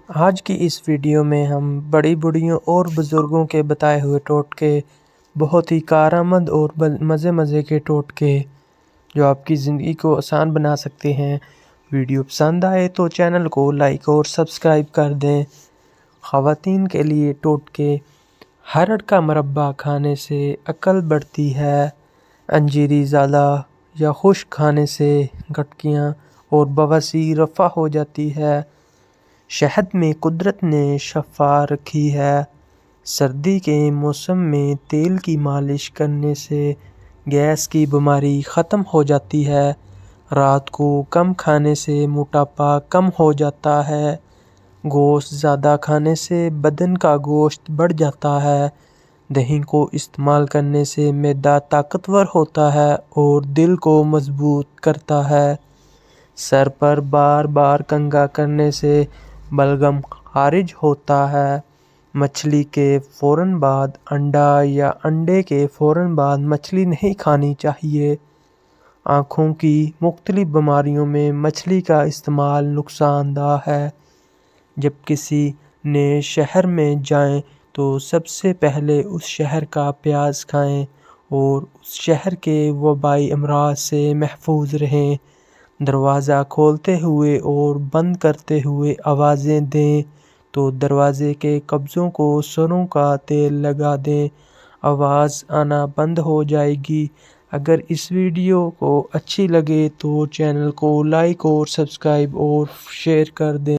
آج کی اس ویڈیو میں ہم بڑی بوڑھیوں اور بزرگوں کے بتائے ہوئے ٹوٹکے، بہت ہی کارآمد اور مزے کے ٹوٹکے جو آپ کی زندگی کو آسان بنا سکتے ہیں۔ ویڈیو پسند آئے تو چینل کو لائک اور سبسکرائب کر دیں۔ خواتین کے لیے ٹوٹکے: ہرڑ کا مربع کھانے سے عقل بڑھتی ہے، انجیری زیادہ یا خشک کھانے سے گٹھیاں اور بواسیر رفع ہو جاتی ہے۔ شہد میں قدرت نے شفا رکھی ہے، سردی کے موسم میں تیل کی مالش کرنے سے گیس کی بیماری ختم ہو جاتی ہے۔ رات کو کم کھانے سے موٹاپا کم ہو جاتا ہے۔ گوشت زیادہ کھانے سے بدن کا گوشت بڑھ جاتا ہے۔ دہی کو استعمال کرنے سے معدہ طاقتور ہوتا ہے اور دل کو مضبوط کرتا ہے۔ سر پر بار بار کنگھا کرنے سے بلغم خارج ہوتا ہے۔ مچھلی کے فوراً بعد انڈا یا انڈے کے فوراً بعد مچھلی نہیں کھانی چاہیے۔ آنکھوں کی مختلف بیماریوں میں مچھلی کا استعمال نقصان دہ ہے۔ جب کسی نئے شہر میں جائیں تو سب سے پہلے اس شہر کا پیاز کھائیں اور اس شہر کے وبائی امراض سے محفوظ رہیں۔ دروازہ کھولتے ہوئے اور بند کرتے ہوئے آوازیں دیں تو دروازے کے قبضوں کو سروں کا تیل لگا دیں، آواز آنا بند ہو جائے گی۔ اگر اس ویڈیو کو اچھی لگے تو چینل کو لائک اور سبسکرائب اور شیئر کر دیں۔